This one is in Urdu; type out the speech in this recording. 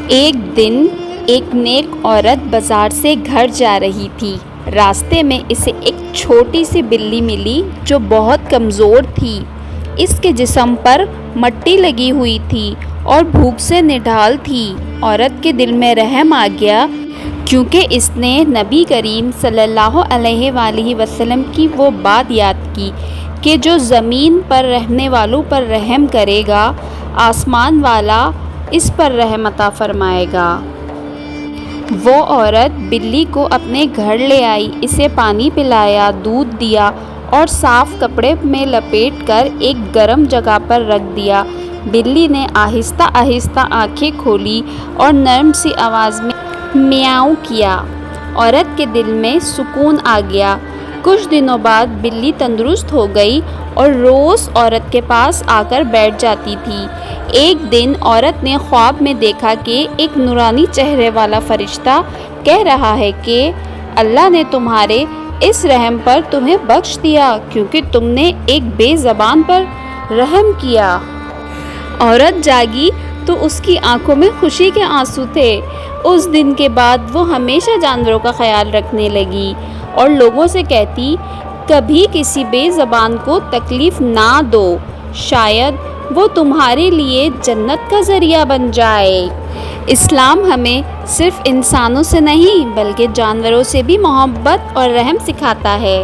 ایک دن ایک نیک عورت بازار سے گھر جا رہی تھی۔ راستے میں اسے ایک چھوٹی سی بلی ملی جو بہت کمزور تھی۔ اس کے جسم پر مٹی لگی ہوئی تھی اور بھوک سے نڈھال تھی۔ عورت کے دل میں رحم آ گیا کیونکہ اس نے نبی کریم صلی اللہ علیہ وآلہ وسلم کی وہ بات یاد کی کہ جو زمین پر رہنے والوں پر رحم کرے گا، آسمان والا اس پر رحم عطا فرمائے گا۔ وہ عورت بلی کو اپنے گھر لے آئی، اسے پانی پلایا، دودھ دیا اور صاف کپڑے میں لپیٹ کر ایک گرم جگہ پر رکھ دیا۔ بلی نے آہستہ آہستہ آنکھیں کھولی اور نرم سی آواز میں میاؤں کیا۔ عورت کے دل میں سکون آ گیا۔ کچھ دنوں بعد بلی تندرست ہو گئی اور روز عورت کے پاس آ کر بیٹھ جاتی تھی۔ ایک دن عورت نے خواب میں دیکھا کہ ایک نورانی چہرے والا فرشتہ کہہ رہا ہے کہ اللہ نے تمہارے اس رحم پر تمہیں بخش دیا کیونکہ تم نے ایک بے زبان پر رحم کیا۔ عورت جاگی تو اس کی آنکھوں میں خوشی کے آنسو تھے۔ اس دن کے بعد وہ ہمیشہ جانوروں کا خیال رکھنے لگی اور لوگوں سے کہتی، کبھی کسی بے زبان کو تکلیف نہ دو، شاید وہ تمہارے لیے جنت کا ذریعہ بن جائے۔ اسلام ہمیں صرف انسانوں سے نہیں بلکہ جانوروں سے بھی محبت اور رحم سکھاتا ہے۔